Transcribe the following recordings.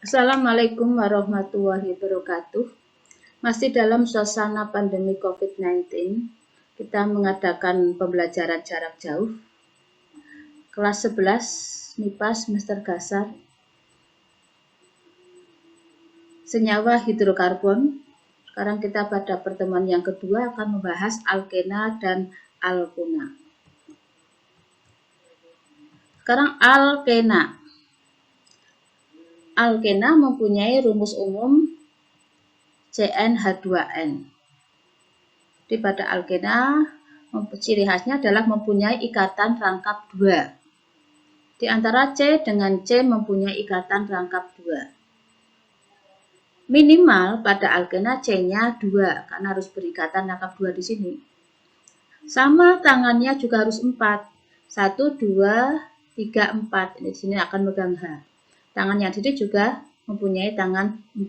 Assalamualaikum warahmatullahi wabarakatuh. Masih dalam suasana pandemi COVID-19, kita mengadakan pembelajaran jarak jauh. Kelas 11 MIPA semester dasar. Senyawa hidrokarbon. Sekarang kita pada pertemuan yang kedua akan membahas alkena dan alkona. Sekarang alkena. Alkena mempunyai rumus umum CnH2n. Jadi pada alkena ciri khasnya adalah mempunyai ikatan rangkap 2. Di antara C dengan C mempunyai ikatan rangkap 2. Minimal pada alkena C-nya 2 karena harus berikatan rangkap 2 di sini. Sama tangannya juga harus 4. 1, 2, 3, 4. Ini di sini akan megang H. Tangan yang sini juga mempunyai tangan 4.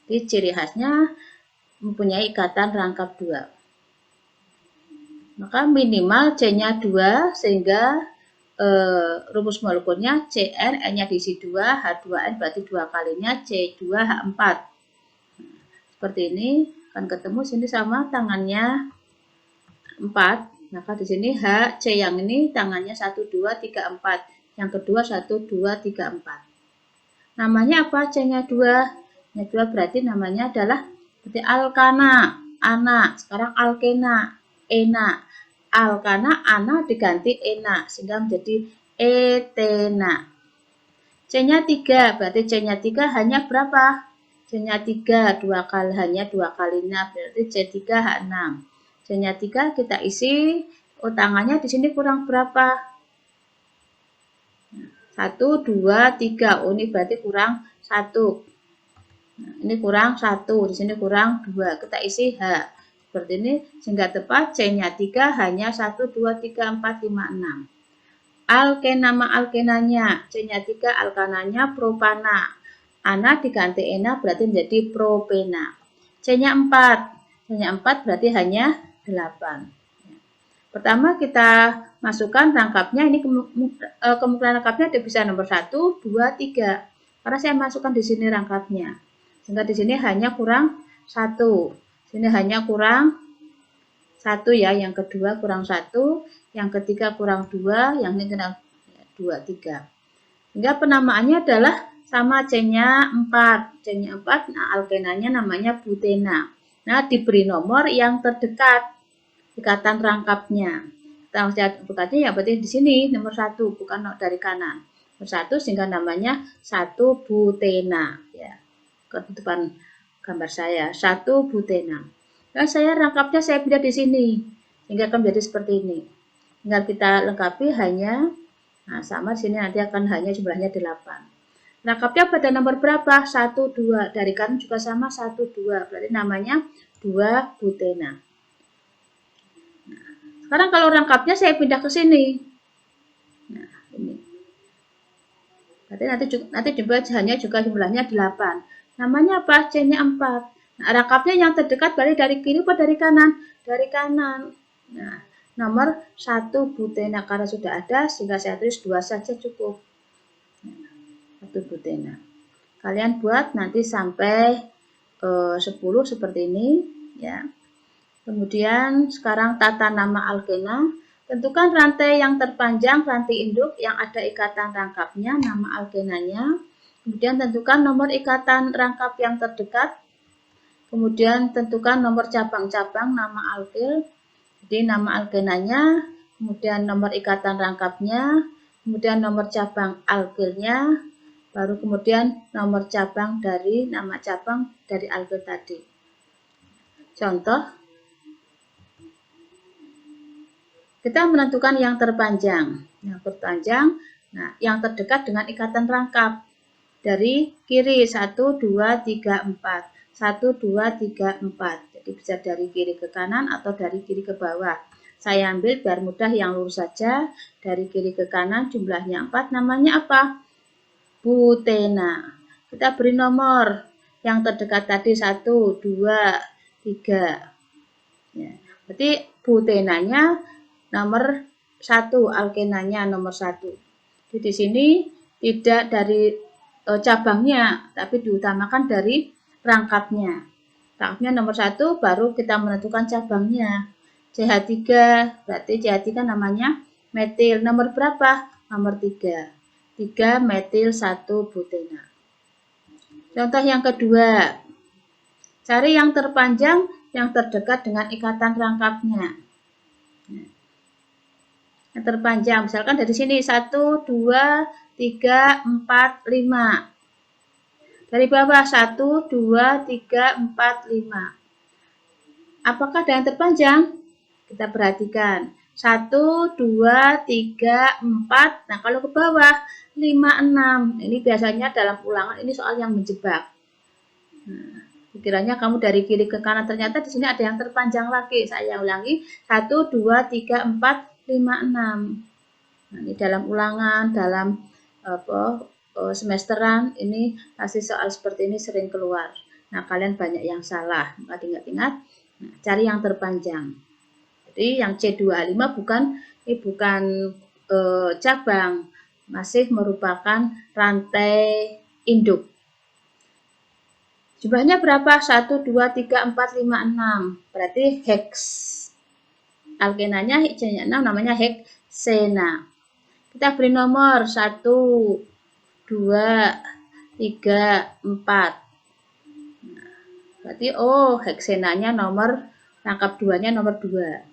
Jadi ciri khasnya mempunyai ikatan rangkap 2. Maka minimal C-nya 2 sehingga rumus molekulnya Cn, N-nya diisi 2, H2n berarti 2 kalinya C2H4. Seperti ini akan ketemu sini sama tangannya 4. Maka di sini H, C yang ini tangannya 1, 2, 3, 4. Yang kedua 1, 2, 3, 4. Namanya apa? C-nya 2. Nya 2 berarti namanya adalah seperti alkana, ana. Sekarang alkena, ena. Alkana, ana diganti ena sehingga menjadi etena. C-nya 3, berarti C-nya 3 hanya berapa? C-nya 3, 2 kali, hanya 2 kalinya, berarti C3H6. C-nya 3 kita isi, tangannya di sini kurang berapa? 1, 2, 3. Oh, ini berarti kurang 1. Nah, ini kurang 1, di sini kurang 2. Kita isi H. Seperti ini sehingga tepat C-nya 3 hanya 1, 2, 3, 4, 5, 6. Nama alkenanya C-nya 3, alkananya propana. Ana diganti ena berarti menjadi propena. C-nya 4. C-nya 4 berarti hanya 8. Pertama kita masukkan rangkapnya, ini kemungkinan rangkapnya bisa nomor 1, 2, 3. Karena saya masukkan di sini rangkapnya. Sehingga di sini hanya kurang 1. Sini hanya kurang 1 ya, yang kedua kurang 1, yang ketiga kurang 2, yang ini kurang 2, 3. Sehingga penamaannya adalah sama C-nya 4. C-nya 4, nah alkenanya namanya butena. Nah, diberi nomor yang terdekat ikatan rangkapnya. Kita lihat dekatnya ya berarti di sini nomor 1, bukan dari kanan. Nomor 1 sehingga namanya 1 butena ya. Ke depan gambar saya 1 butena. Nah, saya rangkapnya saya pindah di sini sehingga akan menjadi seperti ini. Tinggal kita lengkapi hanya sama di sini nanti akan hanya jumlahnya 8. Rangkapnya pada nomor berapa? 1, 2. Dari kanan juga sama 1, 2. Berarti namanya 2 butena. Sekarang kalau rangkapnya saya pindah ke sini. Nah, ini. Berarti nanti hanya juga jumlahnya 8. Namanya apa? C-nya 4. Nah, rangkapnya yang terdekat berarti dari kiri atau dari kanan? Dari kanan. Nah, nomor 1 butena karena sudah ada sehingga saya tulis 2 saja cukup. 1 butena. Kalian buat nanti sampai 10 seperti ini ya. Kemudian sekarang tata nama alkena. Tentukan rantai yang terpanjang, rantai induk yang ada ikatan rangkapnya, nama alkenanya. Kemudian tentukan nomor ikatan rangkap yang terdekat. Kemudian tentukan nomor cabang-cabang nama alkil. Jadi nama alkenanya, kemudian nomor ikatan rangkapnya, kemudian nomor cabang alkilnya, baru kemudian nomor cabang dari nama cabang dari alkil tadi. Contoh, kita menentukan yang terpanjang. Nah, yang terdekat dengan ikatan rangkap. Dari kiri 1, 2, 3, 4. 1, 2, 3, 4. Jadi bisa dari kiri ke kanan atau dari kiri ke bawah. Saya ambil biar mudah yang lurus saja. Dari kiri ke kanan jumlahnya 4. Namanya apa? Butena. Kita beri nomor. Yang terdekat tadi 1, 2, 3. Ya, berarti butenanya nomor 1, alkenanya nomor 1. Jadi di sini tidak dari cabangnya, tapi diutamakan dari rangkapnya. Rangkapnya nomor 1, baru kita menentukan cabangnya. CH3, berarti CH3 namanya metil. Nomor berapa? Nomor 3. 3 metil 1 butena. Contoh yang kedua, cari yang terpanjang yang terdekat dengan ikatan rangkapnya. Yang terpanjang, misalkan dari sini 1, 2, 3, 4, 5. Dari bawah 1, 2, 3, 4, 5. Apakah ada yang terpanjang? Kita perhatikan. 1, 2, 3, 4. Nah, kalau ke bawah 5, 6. Ini biasanya dalam ulangan ini soal yang menjebak. Nah, pikirannya kamu dari kiri ke kanan, ternyata di sini ada yang terpanjang lagi. Saya ulangi. 1, 2, 3, 4, 5, 6. Nah, ini dalam ulangan, dalam semesteran, ini pasti soal seperti ini sering keluar. Nah, kalian banyak yang salah. Maka ingat-ingat, nah, cari yang terpanjang. Jadi yang C25 bukan cabang, masih merupakan rantai induk. Jumlahnya berapa? 1, 2, 3, 4, 5, 6. Berarti heks. Alkenanya C6 namanya heksena. Kita beri nomor 1, 2, 3, 4. Nah, berarti heksenanya nomor, rangkap 2-nya nomor 2.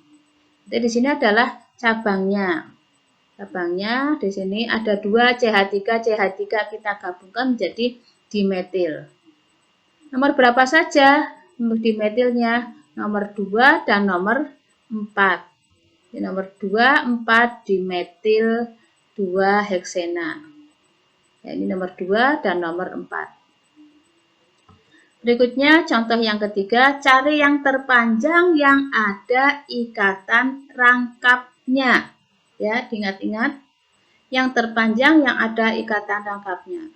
Jadi di sini adalah cabangnya. Cabangnya di sini ada 2 CH3, CH3 kita gabungkan menjadi dimetil. Nomor berapa saja dimetilnya? Nomor 2 dan nomor 4. Di nomor 2, 4 dimetil 2 heksena. Ya, ini nomor 2 dan nomor 4. Berikutnya contoh yang ketiga, cari yang terpanjang yang ada ikatan rangkapnya. Ya, diingat-ingat. Yang terpanjang yang ada ikatan rangkapnya.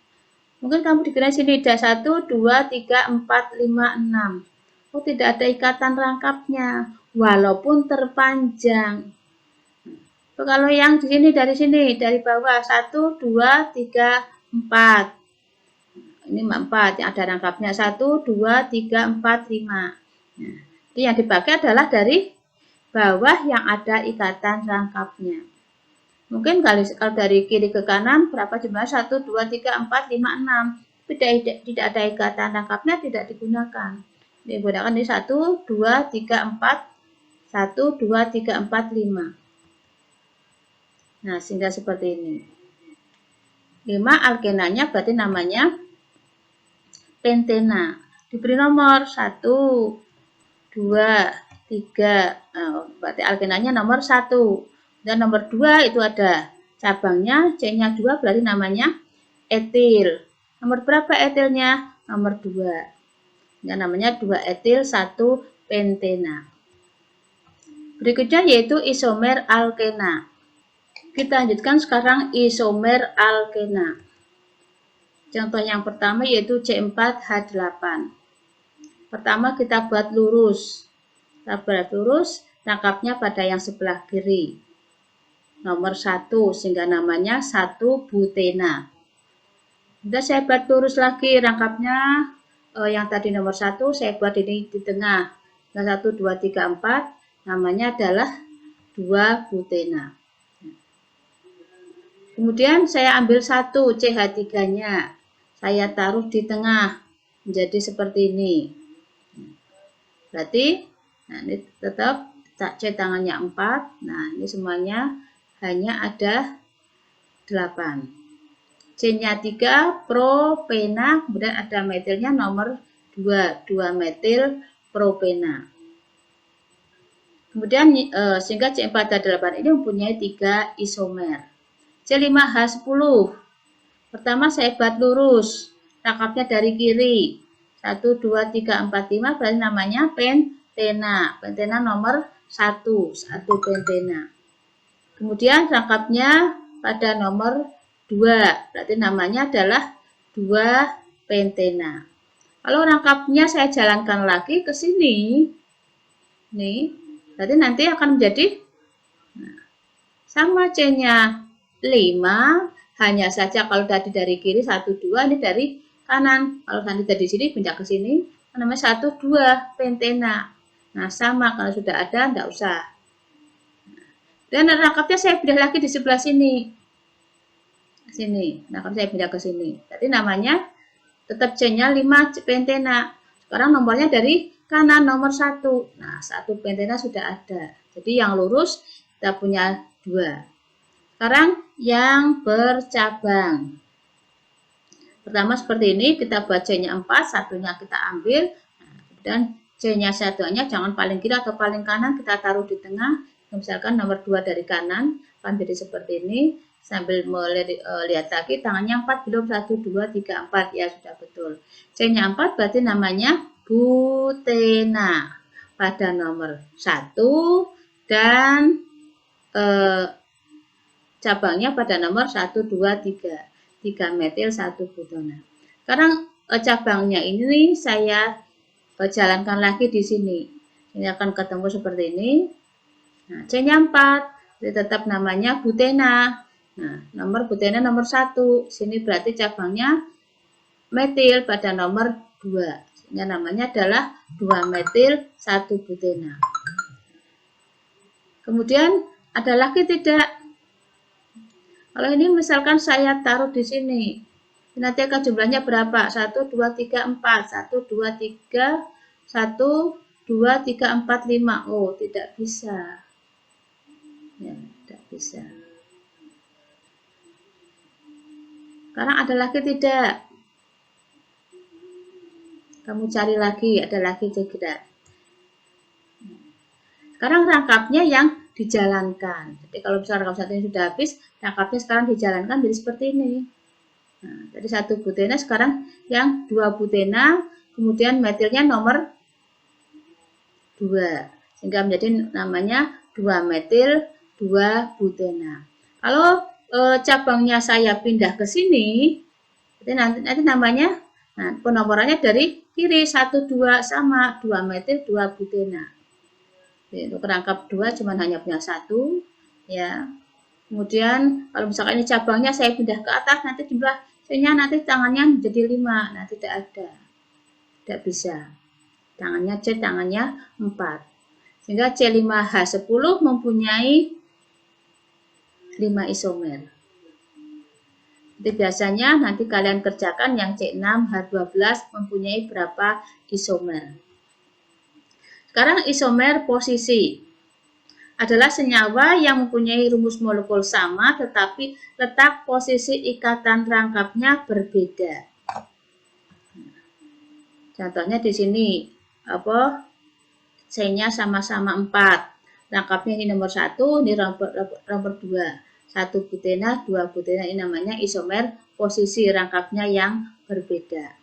Mungkin kamu dikira sini ada 1, 2, 3, 4, 5, 6. Oh, tidak ada ikatan rangkapnya, walaupun terpanjang. Kalau yang di sini, dari bawah 1, 2, 3, 4. Ini 4 yang ada rangkapnya 1, 2, 3, 4, 5. Nah, ini yang dipakai adalah dari bawah yang ada ikatan rangkapnya. Mungkin kalau dari kiri ke kanan berapa jumlah? 1, 2, 3, 4, 5, 6. Tidak ada ikatan rangkapnya, tidak digunakan. Digunakan di 1, 2, 3, 4. 1, 2, 3, 4, 5. Nah, sehingga seperti ini. 5 alkenanya berarti namanya pentena. Diberi nomor 1, 2, 3. Nah, berarti alkenanya nomor 1. Dan nomor 2 itu ada cabangnya, C-nya 2 berarti namanya etil. Nomor berapa etilnya? Nomor 2. Yang namanya 2 etil 1 pentena. Berikutnya yaitu isomer alkena. Kita lanjutkan sekarang isomer alkena. Contoh yang pertama yaitu C4H8. Pertama kita buat lurus. Kita buat lurus, rangkapnya pada yang sebelah kiri. Nomor 1 sehingga namanya 1 butena. Sudah saya buat lurus lagi rangkapnya yang tadi nomor 1 saya buat ini di tengah. 1, 2, 3, 4 namanya adalah 2 butena. Kemudian saya ambil 1 CH3-nya. Saya taruh di tengah menjadi seperti ini. Berarti nah ini tetap C tangannya 4. Nah, ini semuanya hanya ada 8. C-nya 3 propena, kemudian ada metilnya nomor 2 metil propena. Kemudian sehingga C4H8 ini mempunyai 3 isomer. C5H10. Pertama saya buat lurus, rangkapnya dari kiri. 1, 2, 3, 4, 5 berarti namanya pentena. Pentena nomor 1 pentena. Kemudian rangkapnya pada nomor 2, berarti namanya adalah 2 pentena. Kalau rangkapnya saya jalankan lagi ke sini, nih, berarti nanti akan menjadi sama C-nya 5, hanya saja kalau tadi dari kiri 1, 2, ini dari kanan. Kalau nanti dari sini pindah ke sini, namanya 1, 2 pentena. Nah, sama kalau sudah ada, enggak usah. Dan rangkapnya saya pindah lagi di sebelah sini. Sini, rangkap saya pindah ke sini. Jadi namanya tetap C-nya 5 pentena. Sekarang nomornya dari kanan nomor 1. Nah, 1 pentena sudah ada. Jadi yang lurus kita punya 2. Sekarang yang bercabang. Pertama seperti ini, kita buat C-nya 4, satunya kita ambil. Dan C-nya satunya jangan paling kiri atau paling kanan, kita taruh di tengah. Misalkan nomor 2 dari kanan, kan jadi seperti ini. Sambil melihat lagi, tangannya 4, belum 1, 2, 3, 4. Ya, sudah betul. C-nya 4 berarti namanya butena. Pada nomor 1 dan cabangnya pada nomor 1, 2, 3. 3 metil, 1 butena. Sekarang cabangnya ini saya jalankan lagi di sini. Ini akan ketemu seperti ini. Nah, C-nya 4, jadi tetap namanya butena. Nah, nomor butena nomor 1. Sini berarti cabangnya metil pada nomor 2. Sehingga namanya adalah 2 metil 1 butena. Kemudian ada lagi tidak? Kalau ini misalkan saya taruh di sini. Nanti akan jumlahnya berapa? 1, 2, 3, 4. 1, 2, 3, 1, 2, 3, 4, 5. Oh, tidak bisa. Ya, tidak bisa. Sekarang ada lagi tidak? Kamu cari lagi, ada lagi tidak? Sekarang rangkapnya yang dijalankan. Jadi kalau misalnya rangkap satu ini sudah habis, rangkapnya sekarang dijalankan jadi seperti ini. Nah, tadi 1 butena, sekarang yang 2 butena, kemudian metilnya nomor 2. Sehingga menjadi namanya 2 metil 2 butena. Kalau cabangnya saya pindah ke sini, nanti namanya, nah, penomorannya dari kiri 1, 2 sama 2 metil 2 butena. Jadi, untuk rangkap 2 cuma hanya punya 1, ya. Kemudian kalau misalkan ini cabangnya saya pindah ke atas, nanti jumlah C-nya nanti tangannya menjadi 5. Nah, tidak ada. Tidak bisa. Tangannya C, tangannya 4. Sehingga C5H10 mempunyai 5 isomer. Jadi biasanya nanti kalian kerjakan yang C6H12 mempunyai berapa isomer. Sekarang isomer posisi adalah senyawa yang mempunyai rumus molekul sama tetapi letak posisi ikatan rangkapnya berbeda. Contohnya di sini C-nya sama-sama 4. Rangkapnya ini nomor 1, ini nomor 2. 1 butena, 2 butena, ini namanya isomer posisi rangkapnya yang berbeda.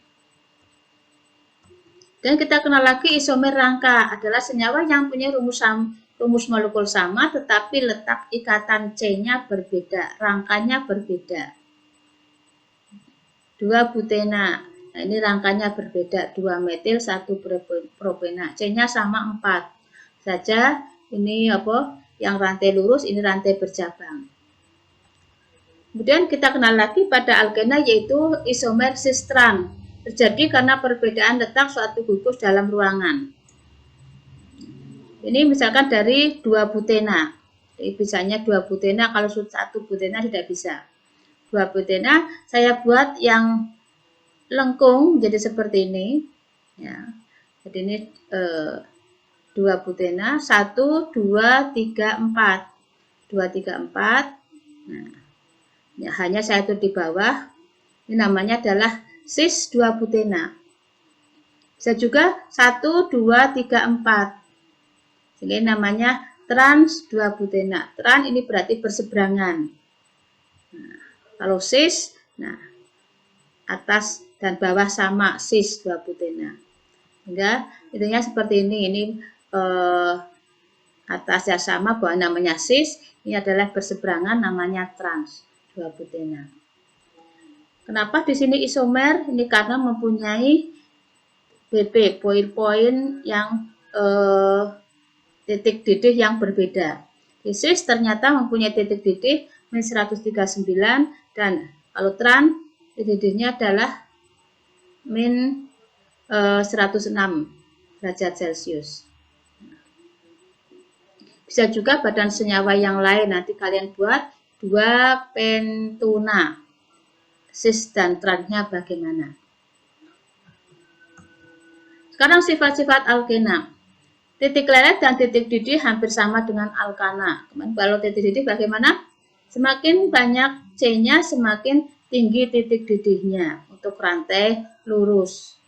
Dan kita kenal lagi isomer rangka adalah senyawa yang punya rumus molekul sama tetapi letak ikatan C-nya berbeda, rangkanya berbeda. 2 butena. Nah, ini rangkanya berbeda, 2 metil 1 propena. C-nya sama 4. Saja ini yang rantai lurus, ini rantai bercabang. Kemudian kita kenal lagi pada alkena yaitu isomer sistran. Terjadi karena perbedaan letak suatu gugus dalam ruangan. Ini misalkan dari 2 butena. Jadi bisanya 2 butena, kalau 1 butena tidak bisa. 2 butena saya buat yang lengkung jadi seperti ini. Ya. Jadi ini 2 butena, 1, 2, 3, 4. 2, 3, 4. Nah, ya, hanya satu di bawah. Ini namanya adalah cis 2 butena. Bisa juga 1, 2, 3, 4. Jadi namanya trans 2 butena. Trans ini berarti berseberangan. Nah, kalau cis, nah atas dan bawah sama cis 2 butena. Sehingga intinya seperti ini. Ini atasnya sama, bawah namanya cis. Ini adalah berseberangan, namanya trans 2 butena. Kenapa di sini isomer? Ini karena mempunyai BP, poin-poin yang titik didih yang berbeda. Cis ternyata mempunyai titik didih min 139 Dan kalau tran, titik-titiknya adalah min 106 derajat Celcius. Bisa juga badan senyawa yang lain, nanti kalian buat 2 pentuna. Cis dan trannya bagaimana. Sekarang sifat-sifat alkena. Titik lelet dan titik didih hampir sama dengan alkana. Kalau titik didih bagaimana? Semakin banyak C-nya, semakin tinggi titik didihnya. Untuk rantai lurus.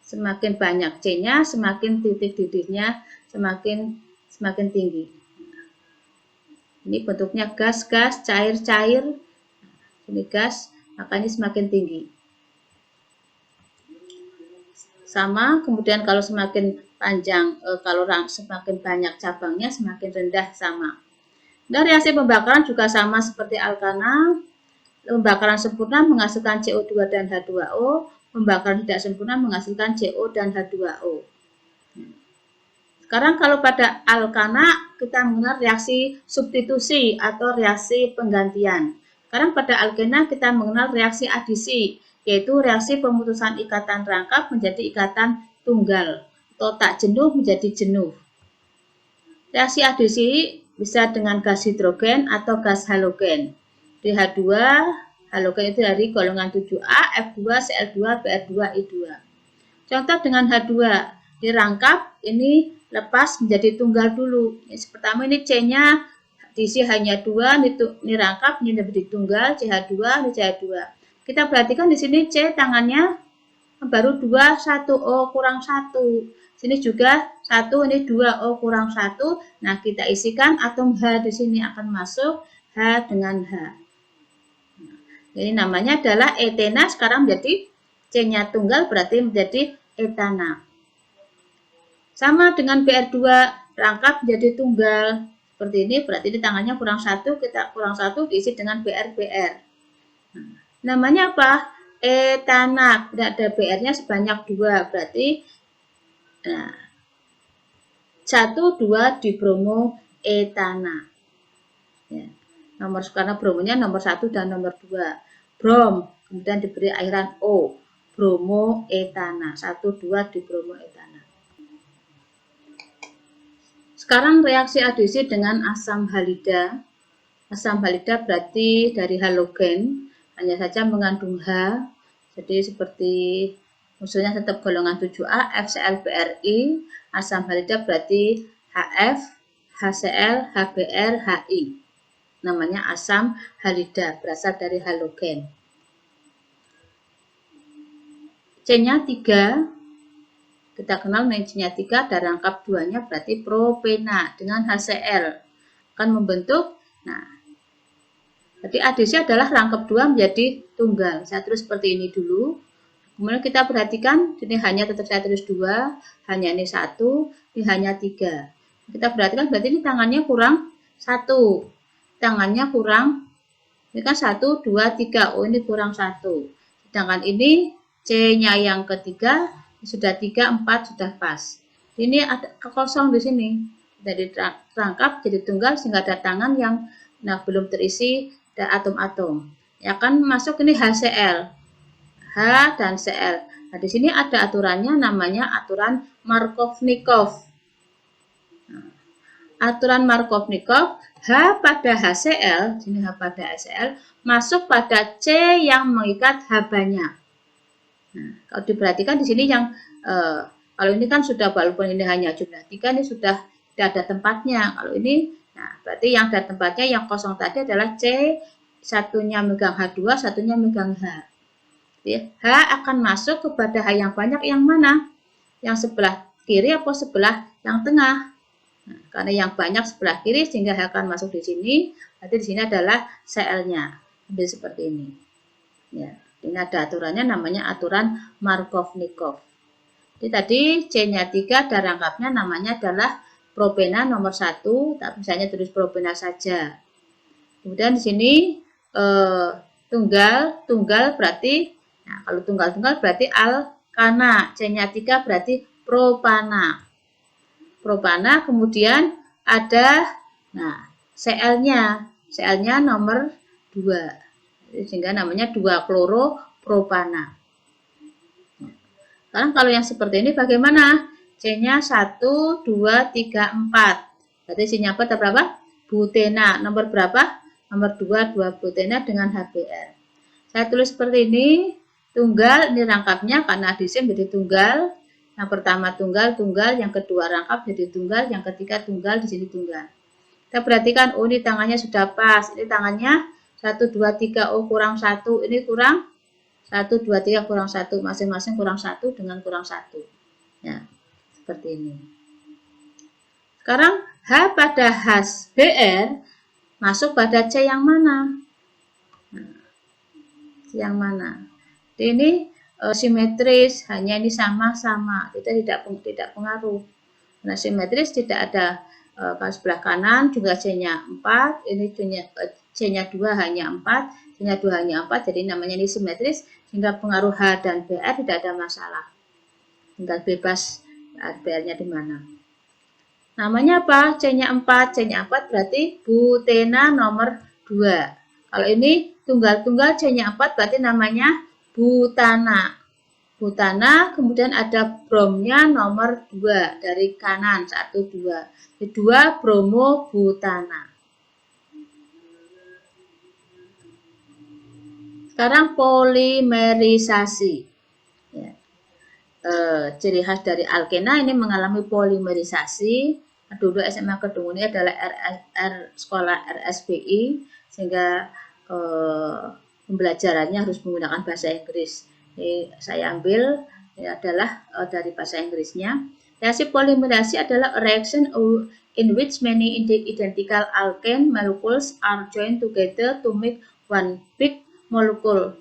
Semakin banyak C-nya, semakin titik didihnya semakin tinggi. Ini bentuknya gas-gas, cair-cair. Ini gas, makanya semakin tinggi. Sama, kemudian kalau semakin panjang, kalau semakin banyak cabangnya, semakin rendah sama. Dan reaksi pembakaran juga sama seperti alkana. Pembakaran sempurna menghasilkan CO2 dan H2O. Pembakaran tidak sempurna menghasilkan CO dan H2O. Sekarang kalau pada alkana kita mengenal reaksi substitusi atau reaksi penggantian. Sekarang pada alkena kita mengenal reaksi adisi, yaitu reaksi pemutusan ikatan rangkap menjadi ikatan tunggal atau tak jenuh menjadi jenuh. Reaksi adisi bisa dengan gas hidrogen atau gas halogen. DH2, halogen itu dari golongan 7A, F2, Cl2, Br2, I2. Contoh dengan H2, dirangkap ini lepas menjadi tunggal dulu. Pertama ini C-nya diisi hanya 2, ini rangkap, ini menjadi tunggal, CH2, ini CH2. Kita perhatikan di sini C tangannya baru 2, 1, O kurang 1. Sini juga 1, ini 2, O kurang 1. Nah, kita isikan atom H di sini akan masuk H dengan H. Jadi namanya adalah etena, sekarang menjadi C-nya tunggal berarti menjadi etana. Sama dengan Br2, rangkap menjadi tunggal. Seperti ini, berarti di tangannya kurang 1, kita kurang 1 diisi dengan BR. Namanya apa? Etana. Tidak ada BR-nya sebanyak 2, berarti 1, 2 di bromo etana. Ya. Karena bromonya nomor 1 dan nomor 2. Brom, kemudian diberi airan O. Bromo etana. 1, 2 di bromo etana. Sekarang reaksi adisi dengan asam halida. Asam halida berarti dari halogen, hanya saja mengandung H. Jadi seperti unsurnya tetap golongan 7A, FCl, BRI. Asam halida berarti HF, HCl, HBr, HI. Namanya asam halida, berasal dari halogen. C-nya 3. Kita kenal C-nya 3, ada rangkap 2-nya berarti propena dengan HCl akan membentuk. Nah, jadi adisi adalah rangkap 2 menjadi tunggal. Saya tulis seperti ini dulu. Kemudian kita perhatikan ini hanya tetap saya tulis 2, hanya ini 1, ini hanya 3. Kita perhatikan berarti ini tangannya kurang 1. Tangannya kurang, ini kan 1, 2, 3. Oh, ini kurang 1. Sedangkan ini C-nya yang ketiga sudah 3, 4 sudah pas. Ini ada kosong di sini. Jadi rangkap jadi tunggal sehingga ada tangan yang belum terisi atom-atom. Ya kan masuk ini HCl. H dan Cl. Nah, di sini ada aturannya namanya aturan Markovnikov. Aturan Markovnikov, H pada HCl, sini H pada HCl masuk pada C yang mengikat H banyak. Nah, kalau diperhatikan di sini yang kalau ini kan sudah walaupun ini hanya jumlah 3, ini sudah tidak ada tempatnya. Kalau ini, nah berarti yang ada tempatnya yang kosong tadi adalah C, satunya megang H2, satunya megang H. Jadi, H akan masuk kepada H yang banyak yang mana? Yang sebelah kiri atau sebelah yang tengah? Nah, karena yang banyak sebelah kiri sehingga H akan masuk di sini. Berarti di sini adalah Cl-nya. Jadi seperti ini. Ya. Ini ada aturannya namanya aturan Markovnikov. Jadi tadi C-nya 3 dan rangkapnya namanya adalah propena nomor 1, tapi misalnya tulis propena saja. Kemudian di sini tunggal berarti, nah kalau tunggal berarti alkana, C-nya 3 berarti propana. Propana, kemudian ada Cl-nya nomor 2. 2. Sehingga namanya 2-kloropropana. Sekarang kalau yang seperti ini bagaimana? C-nya 1, 2, 3, 4. Berarti C-nya apa? Berapa? Butena. Nomor berapa? Nomor 2, 2 butena dengan HBr. Saya tulis seperti ini. Tunggal, ini rangkapnya karena adisim jadi tunggal. Yang pertama tunggal, yang kedua rangkap jadi tunggal, yang ketiga tunggal, di sini tunggal. Kita perhatikan, oh ini tangannya sudah pas. Ini tangannya 1, 2, 3, oh kurang 1. Ini kurang 1, 2, 3 kurang 1, masing-masing kurang 1 dengan kurang 1. Ya, seperti ini. Sekarang H pada HBr masuk pada C yang mana? Yang mana? Ini simetris, hanya ini sama-sama, tidak pengaruh. Nah, simetris tidak ada sebelah kanan juga C-nya 4, ini C-nya 2 hanya 4, C-nya 2 hanya 4, jadi namanya ini simetris, sehingga pengaruh H dan Br tidak ada masalah. Tinggal bebas Br-nya di mana. Namanya apa? C-nya 4, C-nya 4 berarti butena nomor 2. Kalau ini tunggal-tunggal C-nya 4 berarti namanya butana. Butana, kemudian ada bromnya nomor 2 dari kanan 1, 2. 2 bromobutana. Sekarang polimerisasi. Ya. Ciri khas dari alkena ini mengalami polimerisasi. Dulu SMA Kedung ini adalah sekolah RSBI, sehingga pembelajarannya harus menggunakan bahasa Inggris. Ini saya ambil adalah dari bahasa Inggrisnya. Reaksi polimerasi adalah a reaction in which many identical alkane molecules are joined together to make one big molecule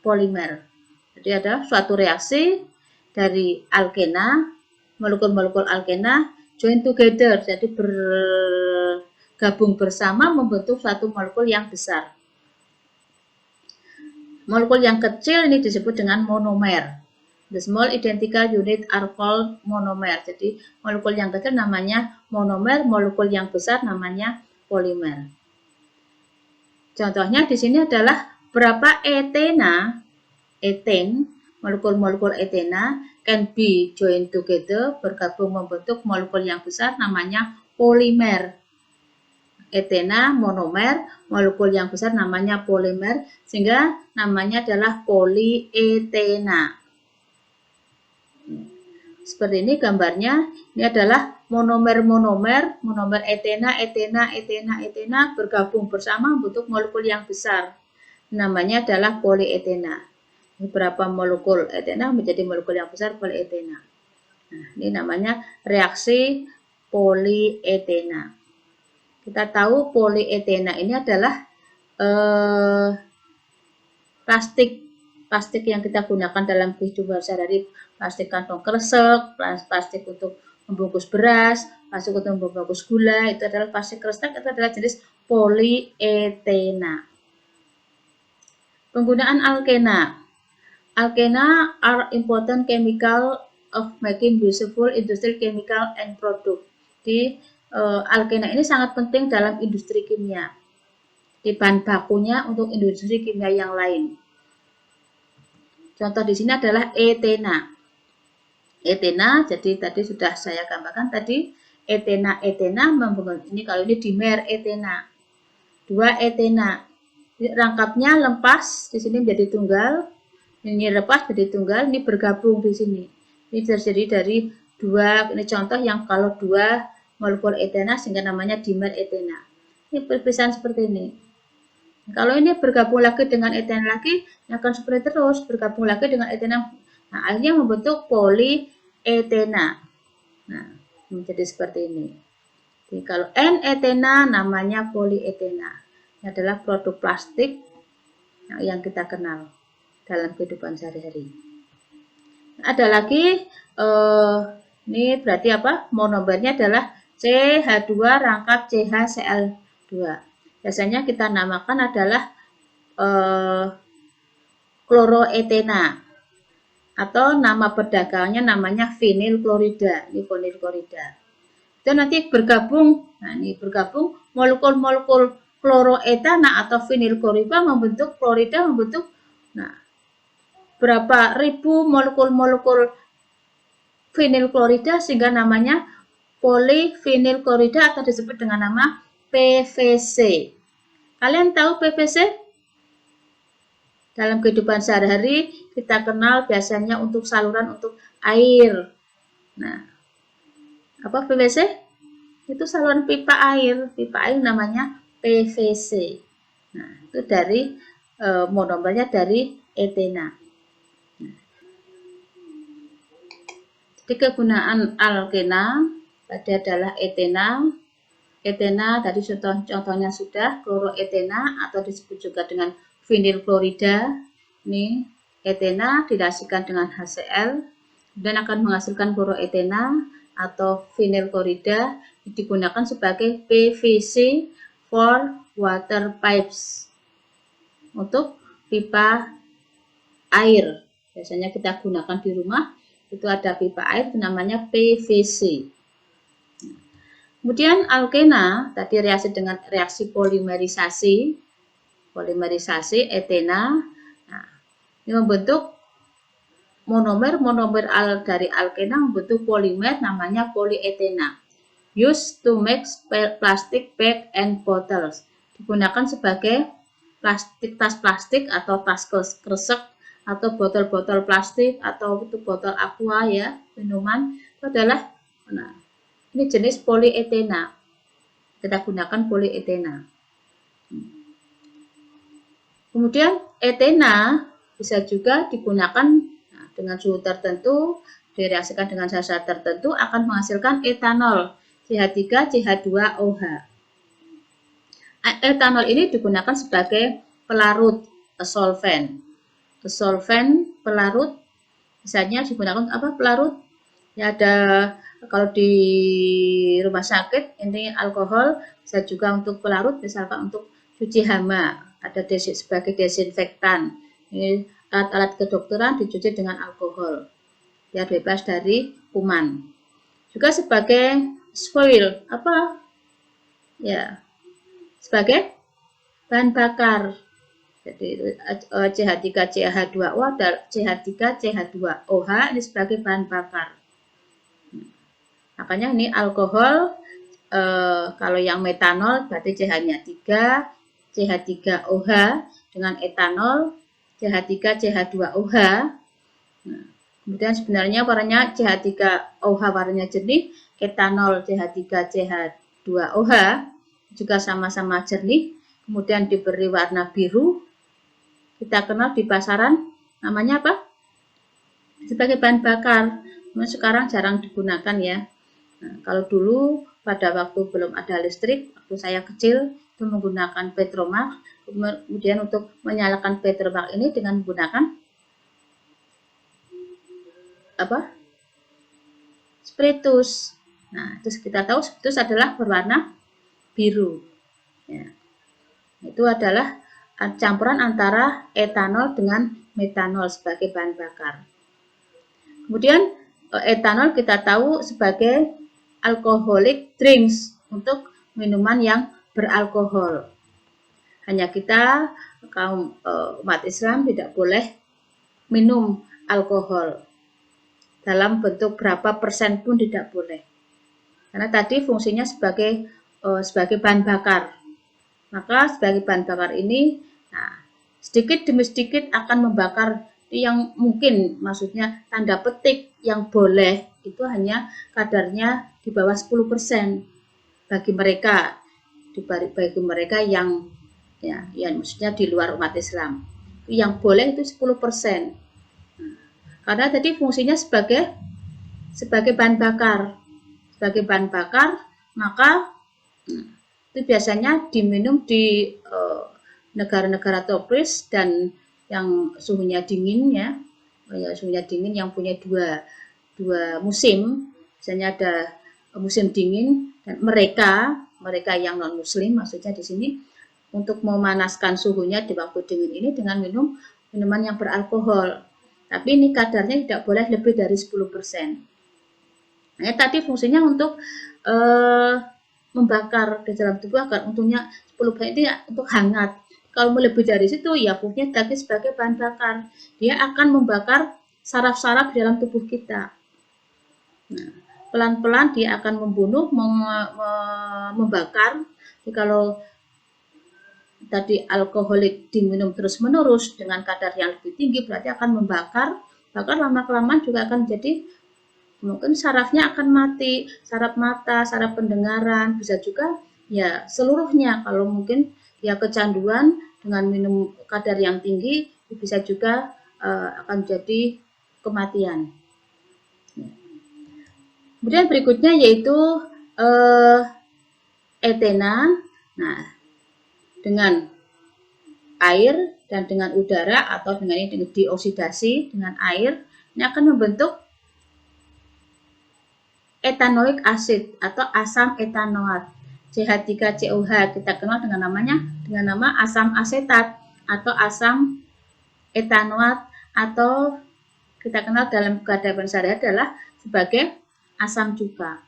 polymer. Jadi ada suatu reaksi dari alkena, molekul-molekul alkena join together, jadi bergabung bersama membentuk suatu molekul yang besar. Molekul yang kecil ini disebut dengan monomer. The small identical unit are called monomer. Jadi molekul yang kecil namanya monomer, molekul yang besar namanya polimer. Contohnya di sini adalah berapa etena, molekul-molekul etena can be joined together, bergabung membentuk molekul yang besar namanya polimer. Etena monomer, molekul yang besar namanya polimer, sehingga namanya adalah polietena. Seperti ini gambarnya, ini adalah monomer etena bergabung bersama membentuk molekul yang besar. Namanya adalah polietena. Beberapa molekul etena menjadi molekul yang besar polietena. Nah, ini namanya reaksi polietena. Kita tahu polietena ini adalah plastik yang kita gunakan dalam kehidupan sehari-hari, plastik kantong kresek, plastik untuk membungkus beras, plastik untuk membungkus gula, itu adalah plastik kresek, itu adalah jenis polietena. Penggunaan alkena. Alkena are important chemical of making useful industrial chemical and product. Di alkena ini sangat penting dalam industri kimia. Di bahan bakunya untuk industri kimia yang lain. Contoh di sini adalah etena. Etena, jadi tadi sudah saya gambarkan tadi etena ini kalau ini dimer etena. 2 etena. Rangkapnya lepas di sini menjadi tunggal. Ini lepas jadi tunggal, ini bergabung di sini. Ini terdiri dari 2, ini contoh yang kalau 2 molekul etena sehingga namanya dimer etena. Ini perpisahan seperti ini. Kalau ini bergabung lagi dengan etena lagi, akan seperti terus, bergabung lagi dengan etena. Nah, akhirnya membentuk polietena. Nah, menjadi seperti ini. Jadi, kalau N-etena namanya polietena. Ini adalah produk plastik yang kita kenal dalam kehidupan sehari-hari. Ada lagi, ini berarti apa? Monomernya adalah CH2 rangkap CHCl2. Biasanya kita namakan adalah kloroetena. Atau nama perdagangnya namanya vinil klorida. Ini vinil klorida. Itu nanti bergabung, nah ini bergabung molekul-molekul kloroetana atau vinilklorida membentuk nah, berapa ribu molekul-molekul vinilklorida sehingga namanya polivinilklorida atau disebut dengan nama PVC. Kalian tahu PVC? Dalam kehidupan sehari-hari kita kenal biasanya untuk saluran untuk air. Nah, apa PVC? Itu saluran pipa air namanya PVC. Nah, itu dari monomernya dari etena. Jadi kegunaan alkena tadi adalah etena. Etena tadi contohnya sudah kloroetena atau disebut juga dengan vinilklorida. Ini etena direaksikan dengan HCl dan akan menghasilkan kloroetena atau vinilklorida digunakan sebagai PVC for water pipes untuk pipa air. Biasanya kita gunakan di rumah itu ada pipa air namanya PVC. Kemudian alkena tadi reaksi dengan reaksi polimerisasi etena. Nah, ini membentuk monomer dari alkena membentuk polimer namanya polyethena. Used to make plastic bag and bottles. Digunakan sebagai tas plastik atau tas kresek atau botol-botol plastik atau itu botol aqua ya, minuman itu adalah ini jenis polyethena. Kita gunakan polyethena. Kemudian etena bisa juga digunakan dengan suhu tertentu, direaksikan dengan zat tertentu akan menghasilkan etanol CH3 CH2OH. Etanol ini digunakan sebagai pelarut solvent. Solvent pelarut misalnya digunakan apa pelarut? Ya ada kalau di rumah sakit ini alkohol bisa juga untuk pelarut misalkan untuk cuci hama ada sebagai desinfektan. Ini alat-alat kedokteran dicuci dengan alkohol biar bebas dari kuman. Juga sebagai fuel apa? Ya sebagai bahan bakar. Jadi CH3CH2O dan CH3CH2OH ini sebagai bahan bakar. Makanya ini alkohol kalau yang metanol berarti CH-nya 3, CH3OH dengan etanol CH3CH2OH. Nah, kemudian sebenarnya warnanya CH3OH warnanya jernih, etanol CH3CH2OH juga sama-sama jernih, kemudian diberi warna biru. Kita kenal di pasaran namanya apa? Sebagai bahan bakar. Nah, sekarang jarang digunakan ya. Nah, kalau dulu pada waktu belum ada listrik, waktu saya kecil itu menggunakan petromak, kemudian untuk menyalakan petromak ini dengan menggunakan apa? Spiritus. Nah, terus kita tahu spiritus adalah berwarna biru. Ya. Itu adalah campuran antara etanol dengan metanol sebagai bahan bakar. Kemudian etanol kita tahu sebagai alcoholic drinks untuk minuman yang beralkohol. Hanya kita kaum umat Islam tidak boleh minum alkohol. Dalam bentuk berapa persen pun tidak boleh. Karena tadi fungsinya sebagai bahan bakar. Maka sebagai bahan bakar ini sedikit demi sedikit akan membakar yang mungkin maksudnya tanda petik yang boleh itu hanya kadarnya di bawah 10% bagi mereka yang maksudnya di luar umat Islam. Yang boleh itu 10%. Karena tadi fungsinya sebagai bahan bakar. Sebagai bahan bakar, maka itu biasanya diminum di negara-negara tropis dan yang suhunya dingin ya. Suhunya dingin yang punya dua musim. Misalnya ada musim dingin dan mereka yang non muslim maksudnya di sini untuk memanaskan suhunya di waktu dingin ini dengan minum minuman yang beralkohol. Tapi ini kadarnya tidak boleh lebih dari 10%. Nah, tadi fungsinya untuk membakar di dalam tubuh agar untungnya perubahan ini untuk hangat. Kalau lebih dari situ, ya fungsinya daging sebagai bahan bakar. Dia akan membakar saraf-saraf di dalam tubuh kita. Nah, pelan-pelan dia akan membunuh, membakar. Jadi kalau tadi alkoholik diminum terus-menerus dengan kadar yang lebih tinggi, berarti akan membakar. Bahkan lama-kelamaan juga akan jadi mungkin sarafnya akan mati, saraf mata, saraf pendengaran, bisa juga ya seluruhnya. Kalau mungkin ya kecanduan dengan minum kadar yang tinggi, bisa juga akan jadi kematian. Kemudian berikutnya yaitu etena. Nah, dengan air dan dengan udara atau dengan ini dioksidasi dengan air, ini akan membentuk etanoik acid atau asam etanoat. CH3COH kita kenal dengan nama asam asetat atau asam etanoat, atau kita kenal dalam kehidupan sehari-hari adalah sebagai asam cuka.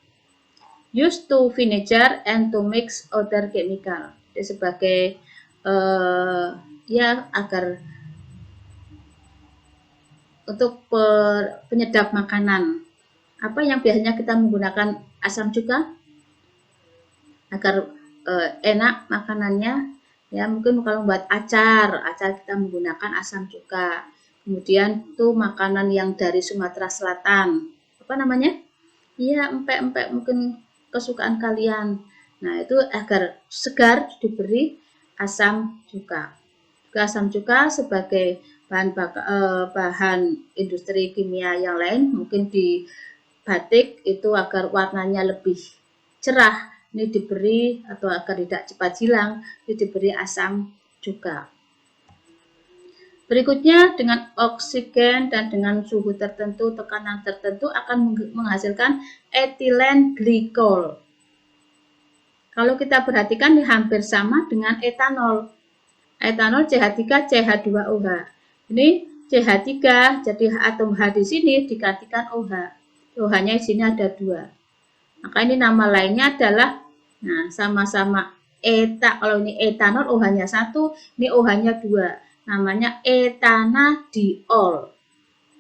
Used to vinegar and to mix other chemical. Jadi sebagai ya agar untuk penyedap makanan. Apa yang biasanya kita menggunakan asam cuka agar enak makanannya, ya mungkin kalau buat acar kita menggunakan asam cuka. Kemudian tuh makanan yang dari Sumatera Selatan, apa namanya? Iya, empek-empek mungkin kesukaan kalian. Nah, itu agar segar diberi asam cuka. Asam cuka sebagai bahan industri kimia yang lain, mungkin di batik itu agar warnanya lebih cerah, ini diberi, atau agar tidak cepat hilang, ini diberi asam cuka. Berikutnya, dengan oksigen dan dengan suhu tertentu, tekanan tertentu akan menghasilkan etilen glikol. Kalau kita perhatikan ini hampir sama dengan etanol. Etanol CH3CH2OH. Ini CH3, jadi atom H di sini digantikan OH. OH-nya di sini ada 2. Maka ini nama lainnya adalah, nah sama-sama kalau ini etanol OH-nya 1, ini OH-nya 2. Namanya etanadiol.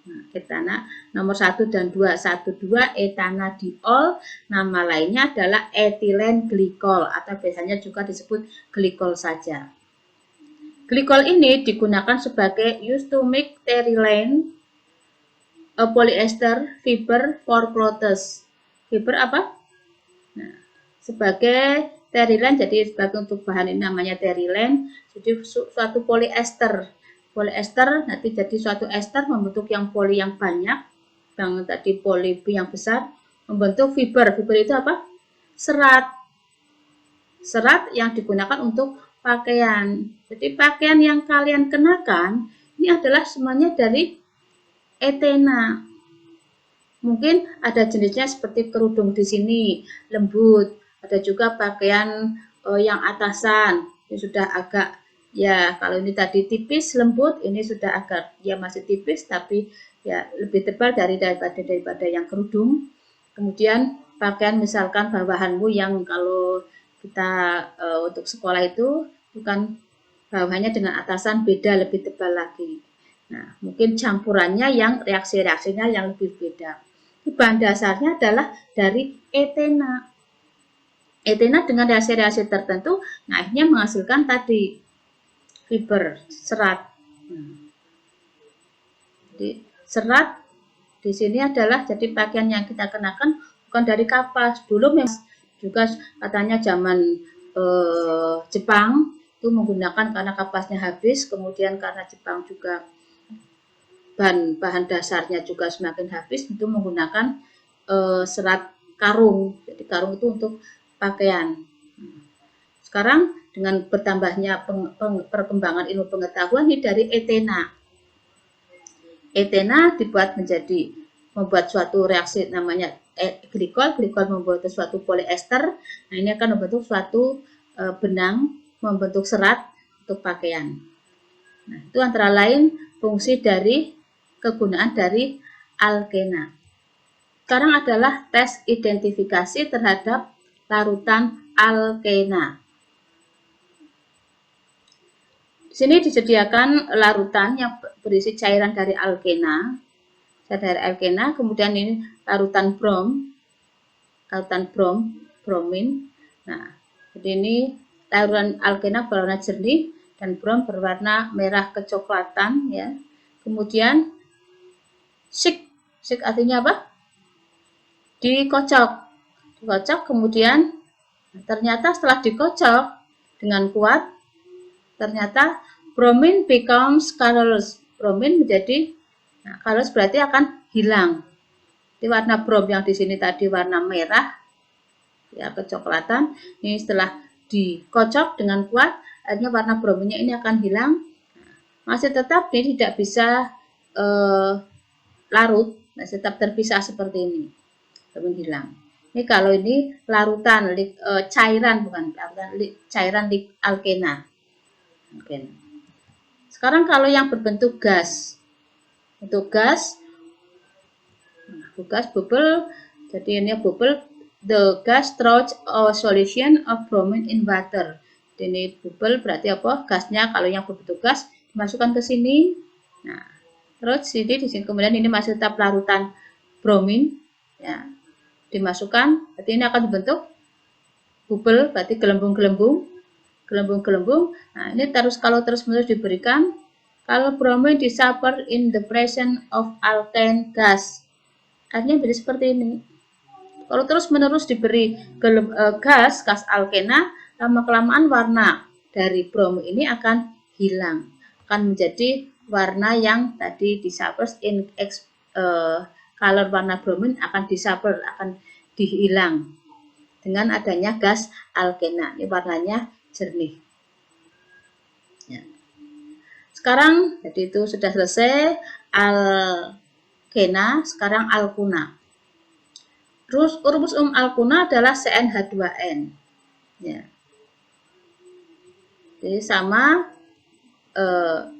Nah, etana nomor 1 dan 2, 1, 2 etanadiol. Nama lainnya adalah etilen glikol atau biasanya juga disebut glikol saja. Glikol ini digunakan sebagai used to make terylene, a polyester fiber for clothes. Fiber apa? Nah, sebagai terylene, jadi sebagai untuk bahan ini namanya terylene. Jadi suatu polyester nanti jadi suatu ester membentuk yang poli yang banyak, yang tadi poli yang besar, membentuk fiber. Fiber itu apa? Serat yang digunakan untuk pakaian. Jadi pakaian yang kalian kenakan ini adalah semuanya dari etena. Mungkin ada jenisnya seperti kerudung di sini lembut, ada juga pakaian yang atasan ini sudah agak, ya kalau ini tadi tipis lembut, ini sudah agak ya masih tipis tapi ya lebih tebal daripada yang kerudung. Kemudian pakaian misalkan bawahanmu yang kalau kita untuk sekolah itu bukan bawahannya dengan atasan beda, lebih tebal lagi. Nah, mungkin campurannya yang reaksi-reaksinya yang lebih beda. Bahan dasarnya adalah dari etena. Etena dengan reaksi-reaksi tertentu, nah akhirnya menghasilkan tadi fiber, serat. Jadi serat di sini adalah jadi pakaian yang kita kenakan bukan dari kapas. Dulu memang juga katanya zaman Jepang itu menggunakan karena kapasnya habis, kemudian karena Jepang juga bahan dasarnya juga semakin habis, itu menggunakan serat karung. Jadi karung itu untuk pakaian. Sekarang dengan bertambahnya perkembangan ilmu pengetahuan ini dari etena. Etena dibuat membuat suatu reaksi namanya glikol membuat suatu polyester. Nah, ini akan membentuk suatu benang, membentuk serat untuk pakaian. Nah, itu antara lain fungsi dari kegunaan dari alkena. Sekarang adalah tes identifikasi terhadap larutan alkena. Di sini disediakan larutan yang berisi cairan dari alkena, kemudian ini larutan bromin. Nah, jadi ini larutan alkena berwarna jernih dan brom berwarna merah kecoklatan ya. Kemudian sik artinya apa? Dikocok, kemudian ternyata setelah dikocok dengan kuat, ternyata bromin becomes colorless. Bromin menjadi colorless berarti akan hilang. Di warna brom yang di sini tadi warna merah ya kecoklatan, ini setelah dikocok dengan kuat akhirnya warna brominnya ini akan hilang. Masih tetap ini tidak bisa larut, masih tetap terpisah seperti ini, bromin hilang. Ini kalau ini larutan cairan, bukan larutan, cairan alkena. Sekarang kalau yang berbentuk gas, bubble, jadi ini bubble, the gas throws a solution of bromine in water. Jadi ini bubble berarti apa? Gasnya kalau yang berbentuk gas dimasukkan ke sini. Nah, terus di sini kemudian ini masih tetap larutan bromin, ya, dimasukkan, berarti ini akan dibentuk bubble, berarti gelembung-gelembung. Nah, ini kalau terus-menerus diberikan, kalau bromine disappear in the presence of alkane gas, artinya jadi seperti ini. Kalau terus-menerus diberi gas alkena, lama-kelamaan warna dari bromine ini akan hilang, akan menjadi warna yang tadi disappear in color warna bromine akan disappear, akan dihilang dengan adanya gas alkena. Ini warnanya jernih. Ya. Sekarang jadi itu sudah selesai alkena, sekarang alkuna. Rumus alkuna adalah CnH2n. Ya. Jadi sama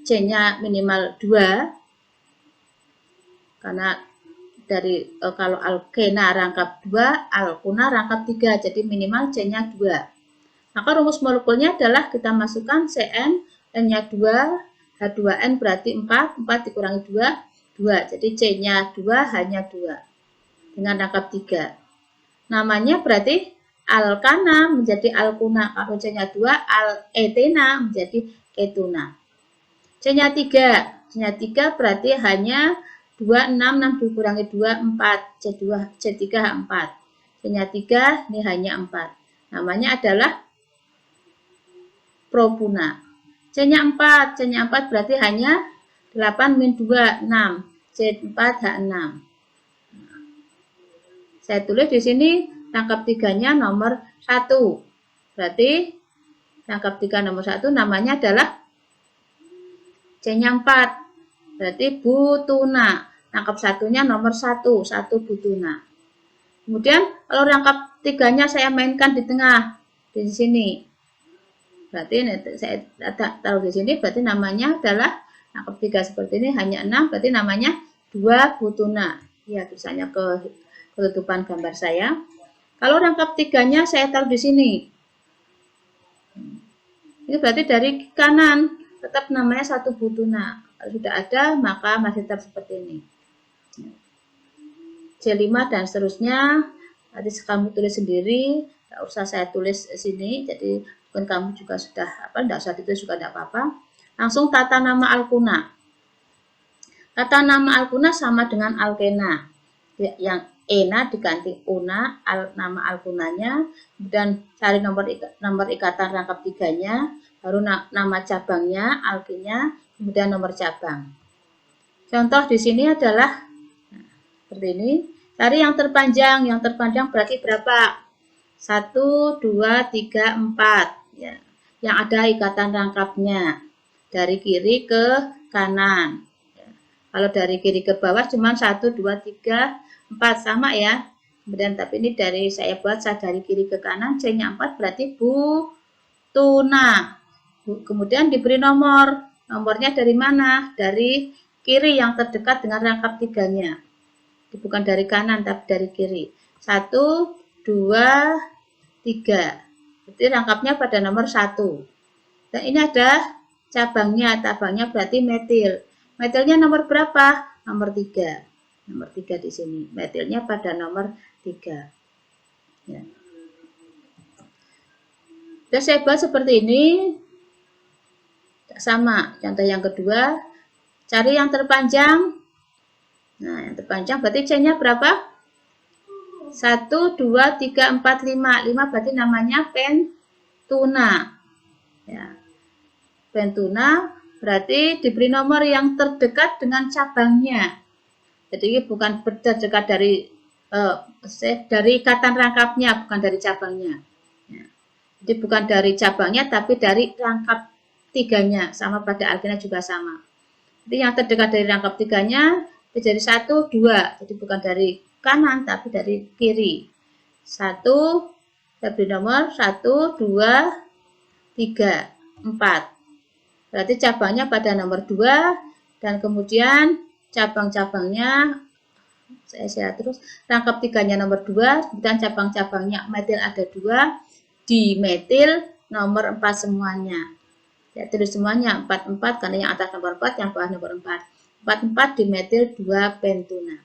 C-nya minimal 2 karena dari kalau alkena rangkap 2, alkuna rangkap 3, jadi minimal C-nya 2. Maka rumus molekulnya adalah kita masukkan Cn, N-nya 2, H2N berarti 4 dikurangi 2, 2. Jadi C-nya 2, H-nya 2. Dengan rangkap 3. Namanya berarti alkana menjadi alkuna. Kalau C-nya 2, etena menjadi ketuna. C-nya 3. C-nya 3 berarti hanya 2, 6 dikurangi 2, 4. C3, H4. C-nya 3, ini hanya 4. Namanya adalah propuna. C-nya 4 berarti hanya 8 min 2, 6. C4, H6. Saya tulis di sini rangkap 3-nya nomor 1. Berarti rangkap 3 nomor 1 namanya adalah C-nya 4. Berarti butuna. Rangkap 1-nya nomor 1 butuna. Kemudian kalau rangkap 3-nya saya mainkan di tengah, di sini. Berarti saya taruh di sini, berarti namanya adalah rangkap 3 seperti ini hanya 6, berarti namanya 2 butuna. Ya, tulisannya ke ketutupan gambar saya. Kalau rangkap 3-nya saya taruh di sini. Ini berarti dari kanan tetap namanya 1 butuna. Kalau sudah ada maka masih tetap seperti ini. C5 dan seterusnya. Nanti kamu tulis sendiri, tidak usah saya tulis sini. Jadi mungkin kamu juga sudah tidak usah ditulis juga tidak apa-apa. Langsung tata nama alkuna. Tata nama alkuna sama dengan alkena. Yang ena diganti una, nama alkunanya, kemudian cari nomor ikatan rangkap 3-nya, baru nama cabangnya, alkinnya, kemudian nomor cabang. Contoh di sini adalah seperti ini. Cari yang terpanjang berarti berapa? 1, 2, 3, 4. Ya. Yang ada ikatan rangkapnya dari kiri ke kanan. Ya. Kalau dari kiri ke bawah cuma 1, 2, 3, 4 sama ya. Kemudian tapi ini saya buat dari kiri ke kanan, C-nya 4 berarti butuna. Kemudian diberi nomor. Nomornya dari mana? Dari kiri yang terdekat dengan rangkap 3-nya. Bukan dari kanan tapi dari kiri. 1, 2, 3. Jadi rangkapnya pada nomor 1. Dan ini ada tabangnya berarti metil. Metilnya nomor berapa? Nomor 3. Nomor 3 di sini. Metilnya pada nomor 3. Ya. Sudah saya buat seperti ini. Sama. Contoh yang kedua, cari yang terpanjang. Nah, yang terpanjang berarti C-nya berapa? 1, 2, 3, 4, 5. 5 berarti namanya pentuna. Ya. Pentuna berarti diberi nomor yang terdekat dengan cabangnya. Jadi bukan terdekat dari ikatan rangkapnya, bukan dari cabangnya. Ya. Jadi bukan dari cabangnya, tapi dari rangkap tiganya. Sama pada alkena juga sama. Jadi yang terdekat dari rangkap tiganya jadi 1, 2. Jadi bukan dari kanan, tapi dari kiri. 1, diberi nomor 1, 2, 3, 4. Berarti cabangnya pada nomor 2 dan kemudian cabang-cabangnya saya terus rangkap tiganya nomor 2 dan cabang-cabangnya metil ada 2 di metil nomor 4 semuanya. Ya, terus semuanya 4 karena yang atas nomor 4 yang bawah nomor 4. 4 di metil 2 pentuna.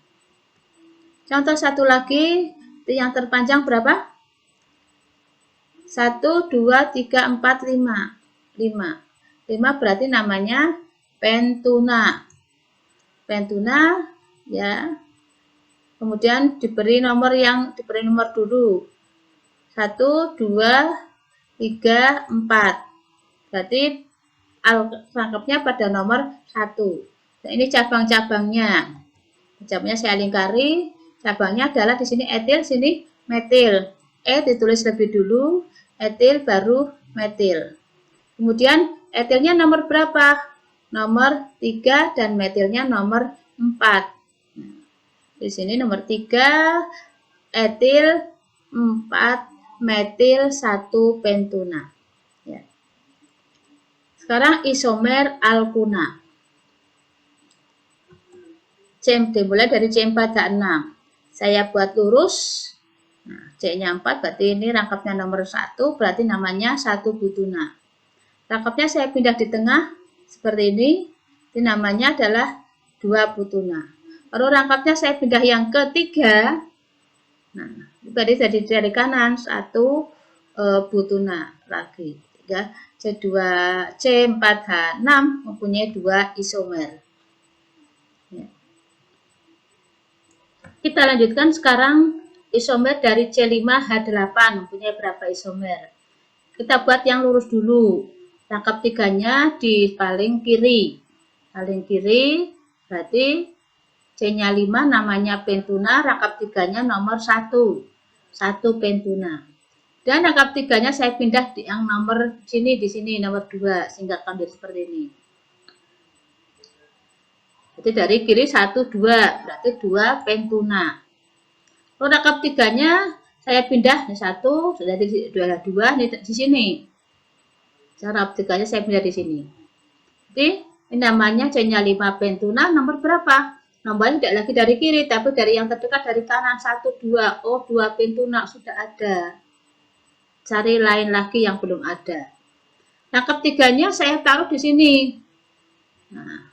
Contoh satu lagi yang terpanjang berapa? 1, 2, 3, 4, 5. 5 berarti namanya pentuna. Pentuna ya. Kemudian diberi nomor dulu. 1, 2, 3, 4. Berarti rangkapnya pada nomor 1. Nah, ini cabang-cabangnya. Cabangnya saya lingkari. Cabangnya adalah di sini etil, sini metil. E ditulis lebih dulu, etil baru metil. Kemudian etilnya nomor berapa? Nomor 3 dan metilnya nomor 4. Di sini nomor 3, etil 4, metil 1 pentuna. Ya. Sekarang isomer alkuna. Dimulai dari C4 ke 6. Saya buat lurus. Nah, C-nya 4 berarti ini rangkapnya nomor 1, berarti namanya 1 butuna. Rangkapnya saya pindah di tengah seperti ini. Ini namanya adalah 2 butuna. Lalu rangkapnya saya pindah yang ketiga. Nah, berarti jadi dari kanan 1 butuna lagi. C2, C4H6 mempunyai 2 isomer. Ya. Kita lanjutkan sekarang isomer dari C5H8 mempunyai berapa isomer. Kita buat yang lurus dulu. Rangkap tiganya di paling kiri. Paling kiri berarti C-nya 5 namanya pentuna, rangkap tiganya nomor 1. 1 pentuna. Dan rangkap tiganya saya pindah di yang nomor sini, di sini nomor 2 sehingga akan menjadi seperti ini. Jadi dari kiri 1, 2 berarti 2 pentuna. Lalu rangkap tiganya saya pindah di 1, sudah di 2 di sini. Cara aplikasinya saya pindah di sini. Jadi ini namanya C-nya 5 pentuna, nomor berapa? Nomornya tidak lagi dari kiri, tapi dari yang terdekat dari kanan. 1, 2. Oh, 2 pentuna sudah ada. Cari lain lagi yang belum ada. Nah, ketiganya saya taruh di sini. Nah,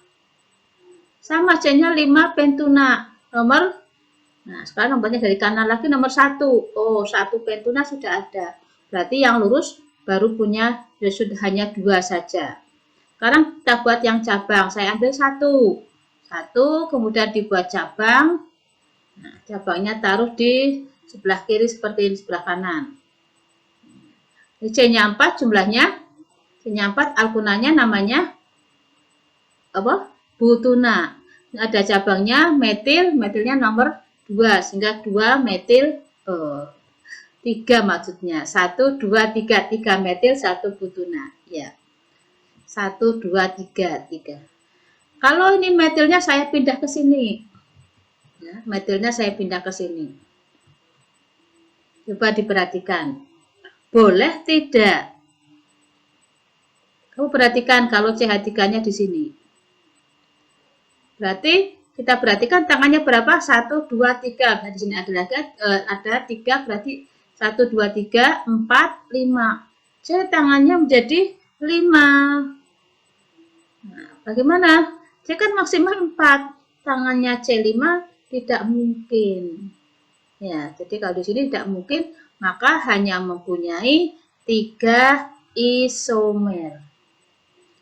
sama C-nya 5 pentuna. Nah, sekarang nomornya dari kanan lagi nomor 1. Oh, 1 pentuna sudah ada. Berarti yang lurus baru punya sudah hanya 2 saja. Sekarang kita buat yang cabang. Saya ambil 1, kemudian dibuat cabang. Nah, cabangnya taruh di sebelah kiri seperti ini, sebelah kanan. Ini C-nya 4 jumlahnya. C-nya 4 alkunanya namanya apa? Butuna. Ada cabangnya metil, metilnya nomor 2 sehingga 2 metil 3 maksudnya. 1, 2, 3. 3 metil, 1 butuna. Ya. 1, 2, 3. Kalau ini metilnya saya pindah ke sini. Ya, metilnya saya pindah ke sini. Coba diperhatikan. Boleh tidak? Kamu perhatikan kalau CH3-nya di sini. Berarti kita perhatikan tangannya berapa? 1, 2, 3. Nah, di sini ada 3 berarti 1, 2, 3, 4, 5. Jadi tangannya menjadi 5. Nah, bagaimana? C kan maksimal 4, tangannya C5 tidak mungkin. Ya, jadi kalau di sini tidak mungkin, maka hanya mempunyai 3 isomer.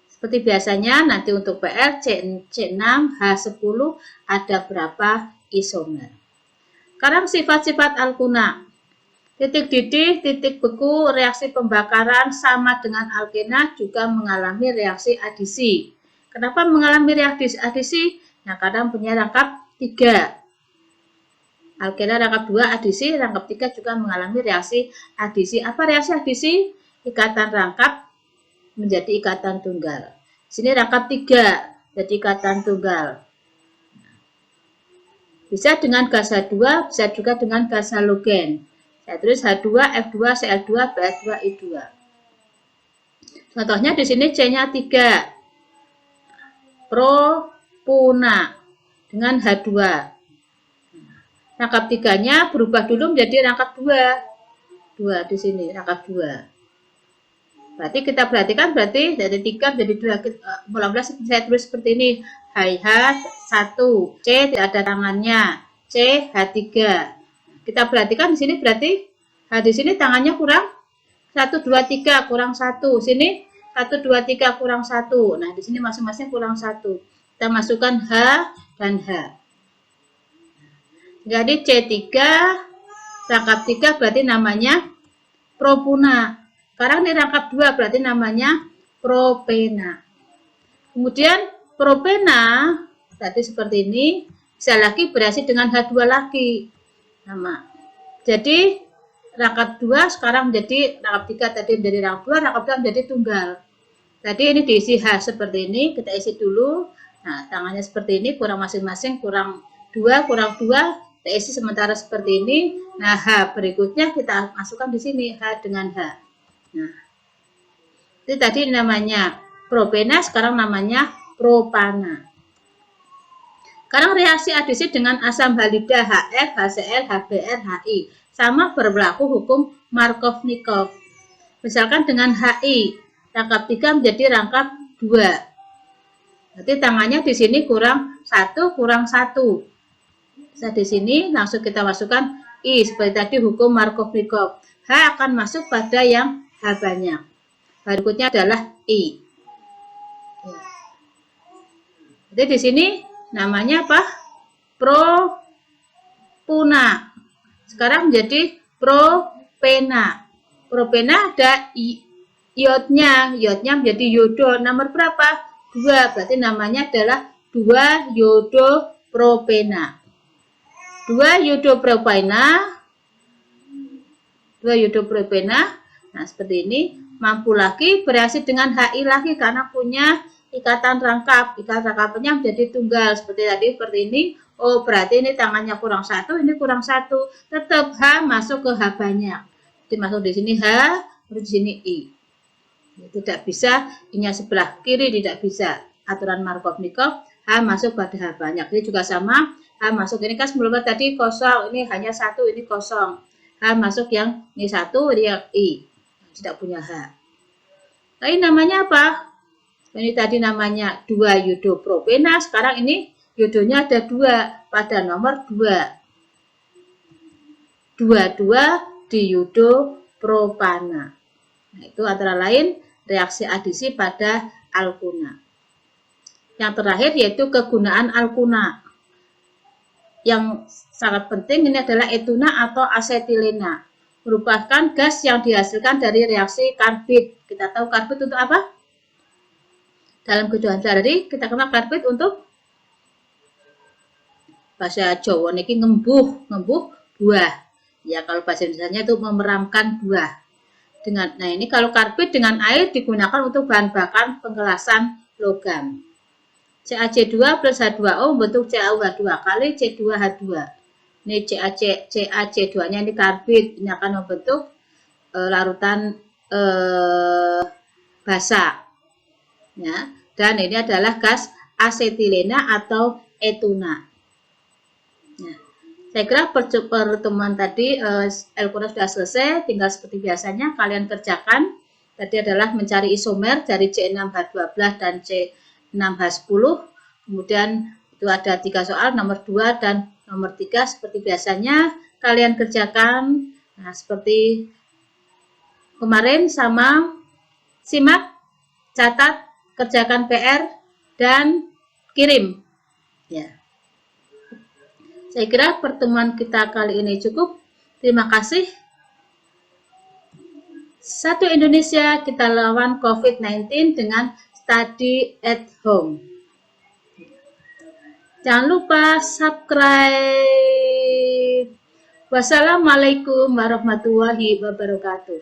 Seperti biasanya nanti untuk PR C6, H10 ada berapa isomer. Sekarang sifat-sifat alkuna. Titik didih, titik beku, reaksi pembakaran sama dengan alkena juga mengalami reaksi adisi. Kenapa mengalami reaksi adisi? Nah, karena punya rangkap 3. Alkena rangkap 2 adisi, rangkap 3 juga mengalami reaksi adisi. Apa reaksi adisi? Ikatan rangkap menjadi ikatan tunggal. Sini rangkap 3 jadi ikatan tunggal. Bisa dengan gas H2, bisa juga dengan gas halogen. Saya tulis H2, F2, Cl2, BH2, I2. Contohnya di sini C-nya 3. Propuna dengan H2. Rangkap 3-nya berubah dulu menjadi rangkap 2. 2 di sini, rangkap 2. Berarti kita perhatikan berarti dari 3 menjadi 2. Mula-mula saya tulis seperti ini. H1, C tidak ada tangannya, C H3. Kita perhatikan di sini berarti H di sini tangannya kurang 1, 2, 3 kurang 1. Sini 1, 2, 3 kurang 1. Nah, di sini masing-masing kurang 1. Kita masukkan H dan H. Jadi C3 rangkap 3 berarti namanya propuna. Sekarang ini rangkap 2 berarti namanya propena. Kemudian propena tadi seperti ini, bisa lagi bereaksi dengan H2 lagi. Sama. Jadi rangkap 2 sekarang menjadi rangkap 3 tadi menjadi rangkap 2, rangkap 2 menjadi tunggal. Tadi ini diisi H seperti ini, kita isi dulu. Nah, tangannya seperti ini, kurang masing-masing kurang 2, kurang 2, kita isi sementara seperti ini. Nah, H berikutnya kita masukkan di sini H dengan H. Nah, itu tadi namanya propena, sekarang namanya propana. Sekarang reaksi adisi dengan asam halida HF, HCl, HBr, HI. Sama berlaku hukum Markov-Nikov. Misalkan dengan HI, rangkap 3 menjadi rangkap 2. Berarti tangannya di sini kurang 1, kurang 1. Nah, di sini langsung kita masukkan I, seperti tadi hukum Markov-Nikov. H akan masuk pada yang H banyak. Berikutnya adalah I. Jadi di sini namanya apa? Propuna. Sekarang menjadi propena. Propena ada iodnya. Iodnya menjadi yodo. Nomor berapa? 2. Berarti namanya adalah 2 yodopropena. 2 yodopropena. 2 yodopropena. Nah, seperti ini. Mampu lagi bereaksi dengan HI lagi karena punya ikatan rangkap. Ikatan rangkapnya menjadi tunggal. Seperti tadi, seperti ini. Oh, berarti ini tangannya kurang 1, ini kurang 1. Tetap H masuk ke H banyak. Jadi masuk di sini H, terus di sini I. Tidak bisa, ini sebelah kiri tidak bisa. Aturan Markov-Nikov, H masuk pada H banyak. Ini juga sama, H masuk. Ini kan sebelumnya tadi kosong, ini hanya 1, ini kosong. H masuk yang ini 1, ini yang I. Tidak punya H. Tapi namanya apa? Ini tadi namanya 2 yodopropena. Sekarang ini yodonya ada 2 pada nomor 2. 2,2 diyodopropana. Nah, itu antara lain reaksi adisi pada alkuna. Yang terakhir yaitu kegunaan alkuna. Yang sangat penting ini adalah etuna atau asetilena. Merupakan gas yang dihasilkan dari reaksi karbit. Kita tahu karbit untuk apa? Dalam kehidupan sehari kita kenal karbit untuk bahasa Jawa niki ngembuh buah. Ya, kalau bahasa Indonesianya itu memeramkan buah. Nah, ini kalau karbit dengan air digunakan untuk bahan bakar pengelasan logam. CaC2 plus H2O membentuk CaOH2 kali C2H2. Ini CaC2-nya ini karbit, ini akan membentuk larutan basa. Ya, dan ini adalah gas asetilena atau etuna. Nah, saya kira pertemuan tadi Elkona sudah selesai, tinggal seperti biasanya kalian kerjakan. Tadi adalah mencari isomer dari C6H12 dan C 6H10. Kemudian itu ada 3 soal, nomor 2 dan nomor 3 seperti biasanya kalian kerjakan. Nah, seperti kemarin sama, simak, catat, kerjakan PR, dan kirim. Ya. Saya kira pertemuan kita kali ini cukup. Terima kasih. Satu Indonesia, kita lawan COVID-19 dengan study at home. Jangan lupa subscribe. Wassalamualaikum warahmatullahi wabarakatuh.